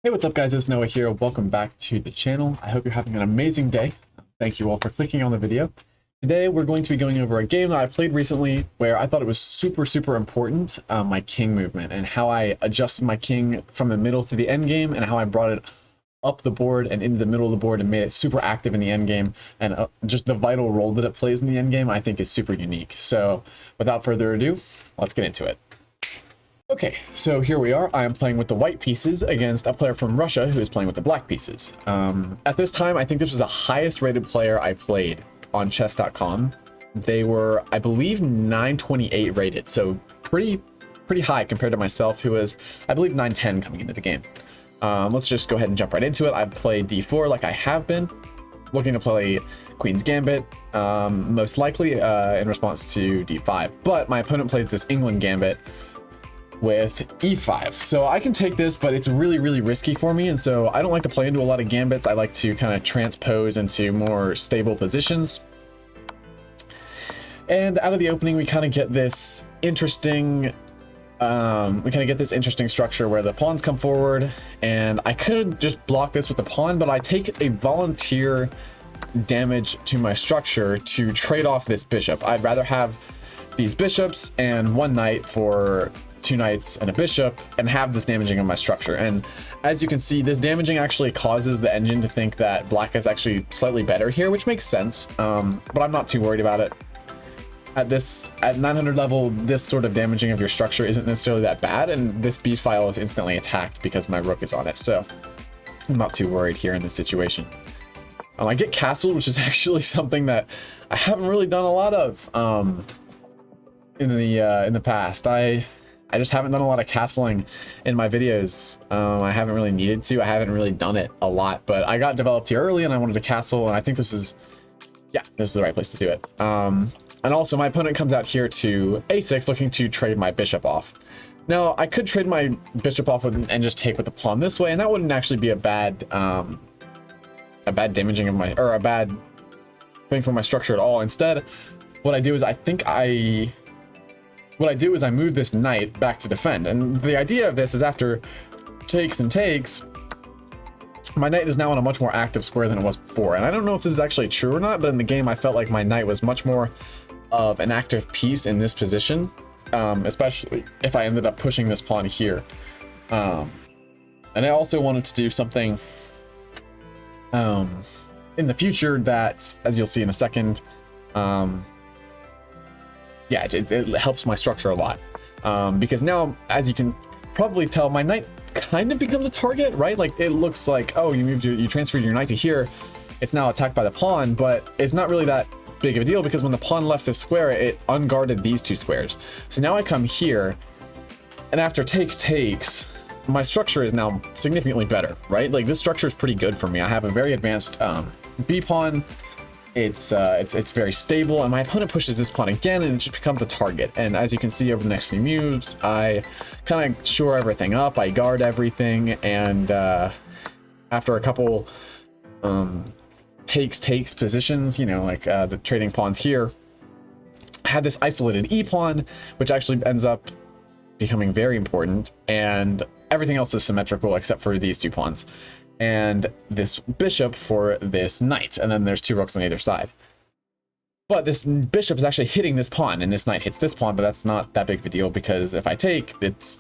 Hey, what's up guys, it's Noah here. Welcome back to the channel. I hope you're having an amazing day. Thank you all for clicking on the video. Today we're going to be going over a game that I played recently where I thought it was super important, my king movement, and how I adjusted my king from the middle to the end game, and how I brought it up the board and into the middle of the board and made it super active in the end game, and just the vital role that it plays in the end game I think is super unique. So without further ado, let's get into it. Okay, so here we are. I am playing with the white pieces against a player from Russia who is playing with the black pieces. At this time, I think this was the highest rated player I played on chess.com. They were, I believe, 928 rated, so pretty high compared to myself, who was, I believe, 910 coming into the game. Let's just go ahead and jump right into it. I've played d4 like I have been, looking to play Queen's Gambit, most likely in response to d5. But my opponent plays this England Gambit with e5, so I can take this, but it's really risky for me, and so I don't like to play into a lot of gambits. I like to kind of transpose into more stable positions. And out of the opening, we kind of get this interesting structure where the pawns come forward, and I could just block this with the pawn, but I take a volunteer damage to my structure to trade off this bishop. I'd rather have these bishops and one knight for two knights and a bishop and have this damaging of my structure. And as you can see, this damaging actually causes the engine to think that black is actually slightly better here, which makes sense, but I'm not too worried about it. At 900 level, this sort of damaging of your structure isn't necessarily that bad, and this b file is instantly attacked because my rook is on it, so I'm not too worried here in this situation. I get castled, which is actually something that I haven't really done a lot of in the past. I just haven't done a lot of castling in my videos. I haven't really needed to. I haven't really done it a lot, but I got developed here early and I wanted to castle, and I think this is the right place to do it. And also my opponent comes out here to a6 looking to trade my bishop off. Now I could trade my bishop off and just take with the pawn this way, and that wouldn't actually be a bad damaging of my, or a bad thing for my structure at all. Instead, what I do is I move this knight back to defend, and the idea of this is after takes and takes, my knight is now on a much more active square than it was before. And I don't know if this is actually true or not, but in the game I felt like my knight was much more of an active piece in this position, especially if I ended up pushing this pawn here. And I also wanted to do something in the future that, as you'll see in a second, yeah, it helps my structure a lot, because now, as you can probably tell, my knight kind of becomes a target, right? Like, it looks like, oh, you transferred your knight to here, it's now attacked by the pawn, but it's not really that big of a deal, because when the pawn left this square, it unguarded these two squares. So now I come here, and after takes, my structure is now significantly better, right? Like, this structure is pretty good for me. I have a very advanced b pawn. It's very stable, and my opponent pushes this pawn again, and it just becomes a target. And as you can see over the next few moves, I kind of shore everything up, I guard everything, and after a couple takes positions, you know, like the trading pawns here, I had this isolated e pawn, which actually ends up becoming very important, and everything else is symmetrical except for these two pawns and this bishop for this knight, and then there's two rooks on either side. But this bishop is actually hitting this pawn, and this knight hits this pawn, but that's not that big of a deal, because if I take, it's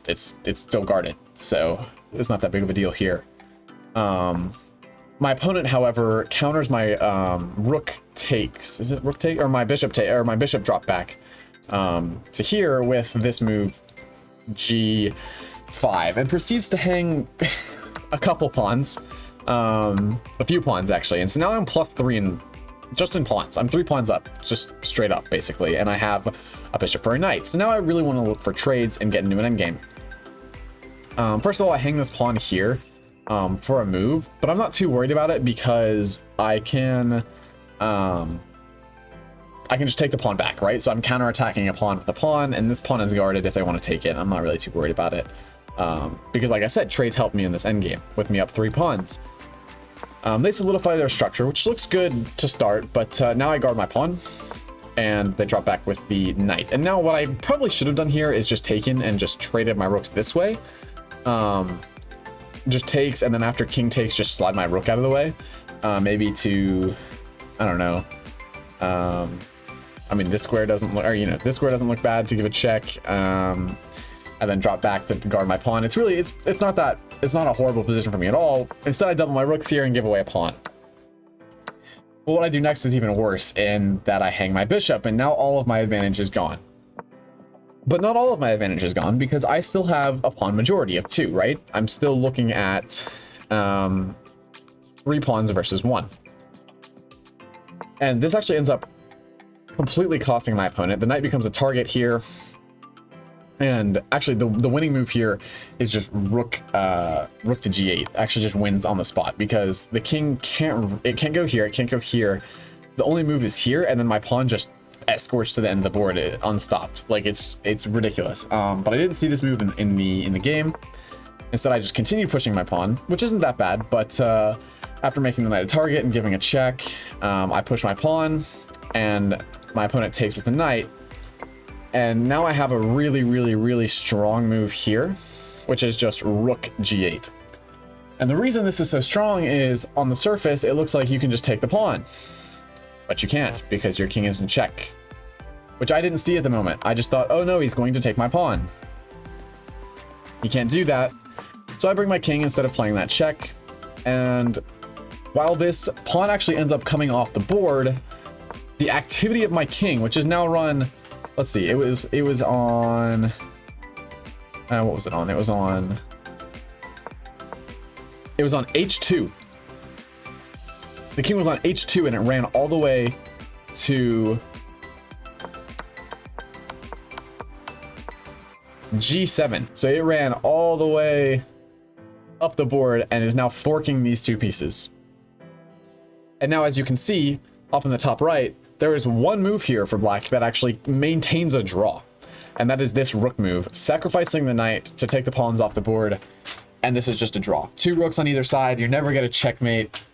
still guarded, so it's not that big of a deal here. My opponent, however, counters my rook takes. Is it rook take, or my bishop take, or my bishop drop back to here with this move g5, and proceeds to hang a couple pawns, a few pawns actually, and so now I'm +3 just in pawns. I'm 3 pawns up, just straight up basically, and I have a bishop for a knight. So now I really want to look for trades and get into an endgame. First of all, I hang this pawn here for a move, but I'm not too worried about it, because I can just take the pawn back, right? So I'm counterattacking a pawn with a pawn, and this pawn is guarded if they want to take it. I'm not really too worried about it. Because like I said, trades help me in this endgame with me up 3 pawns. They solidify their structure, which looks good to start, but now I guard my pawn, and they drop back with the knight. And now what I probably should have done here is just taken and just traded my rooks this way. just takes, and then after king takes, just slide my rook out of the way. Maybe to, I don't know. I mean, this square doesn't look, or, you know, this square doesn't look bad to give a check. And then drop back to guard my pawn. It's really, it's not a horrible position for me at all. Instead, I double my rooks here and give away a pawn. Well, what I do next is even worse, in that I hang my bishop, and now all of my advantage is gone. But not all of my advantage is gone, because I still have a pawn majority of 2, right? I'm still looking at 3 pawns versus 1. And this actually ends up completely costing my opponent. The knight becomes a target here. And actually, the winning move here is just rook to g8. Actually, just wins on the spot, because the king can't go here. It can't go here. The only move is here, and then my pawn just escorts to the end of the board, unstopped. Like, it's ridiculous. But I didn't see this move in the game. Instead, I just continued pushing my pawn, which isn't that bad. But after making the knight a target and giving a check, I push my pawn, and my opponent takes with the knight. And now I have a really, really, really strong move here, which is just rook g8. And the reason this is so strong is, on the surface, it looks like you can just take the pawn. But you can't, because your king is in check. Which I didn't see at the moment. I just thought, oh no, he's going to take my pawn. He can't do that. So I bring my king instead of playing that check. And while this pawn actually ends up coming off the board, the activity of my king, which is now run... Let's see, it was on, what was it on? It was on H2. The king was on H2, and it ran all the way to G7. So it ran all the way up the board and is now forking these 2 pieces. And now, as you can see, up in the top right, there is one move here for black that actually maintains a draw. And that is this rook move, sacrificing the knight to take the pawns off the board. And this is just a draw. 2 rooks on either side. You never get a checkmate.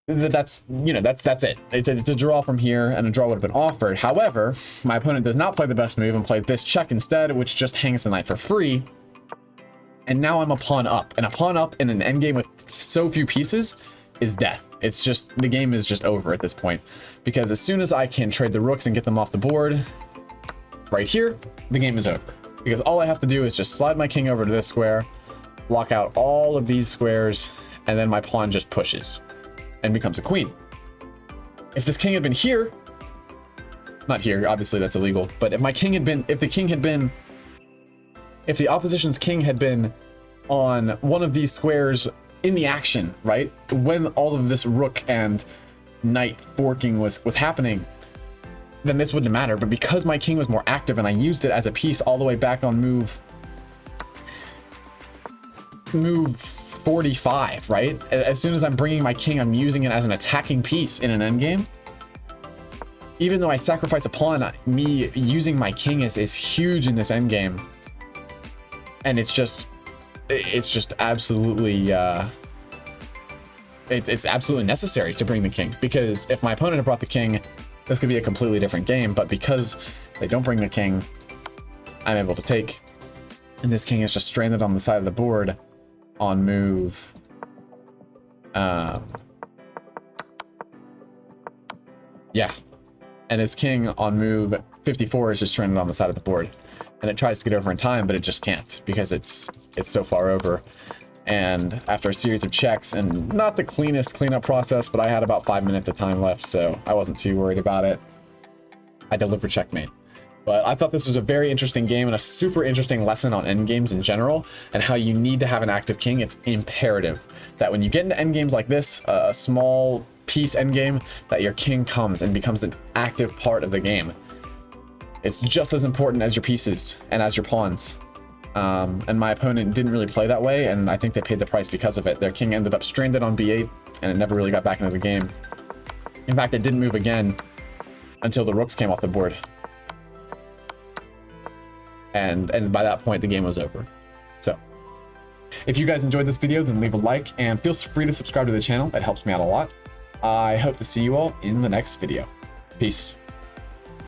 That's, you know, that's it. It's a draw from here, and a draw would have been offered. However, my opponent does not play the best move and plays this check instead, which just hangs the knight for free. And now I'm a pawn up. And a pawn up in an endgame with so few pieces is death. It's just, the game is just over at this point, because as soon as I can trade the rooks and get them off the board right here, the game is over, because all I have to do is just slide my king over to this square, block out all of these squares, and then my pawn just pushes and becomes a queen. If this king had been here, not here, obviously that's illegal, but if my king had been, if the opposition's king had been on one of these squares in the action, right, when all of this rook and knight forking was happening, then this wouldn't matter. But because my king was more active and I used it as a piece all the way back on move 45, right, as soon as I'm bringing my king, I'm using it as an attacking piece in an endgame. Even though I sacrifice a pawn, me using my king is huge in this endgame, and it's just absolutely it's absolutely necessary to bring the king, because if my opponent had brought the king, this could be a completely different game. But because they don't bring the king, I'm able to take, and this king is just stranded on the side of the board on move yeah, and his king on move 54 is just stranded on the side of the board, and it tries to get over in time, but it just can't, because it's so far over. And after a series of checks, and not the cleanest cleanup process, but I had about 5 minutes of time left, so I wasn't too worried about it, I delivered checkmate. But I thought this was a very interesting game and a super interesting lesson on endgames in general, and how you need to have an active king. It's imperative that when you get into endgames like this, a small piece endgame, that your king comes and becomes an active part of the game. It's just as important as your pieces and as your pawns. And my opponent didn't really play that way, and I think they paid the price because of it. Their king ended up stranded on b8, and it never really got back into the game. In fact, it didn't move again until the rooks came off the board. And by that point, the game was over. So, if you guys enjoyed this video, then leave a like, and feel free to subscribe to the channel. It helps me out a lot. I hope to see you all in the next video. Peace.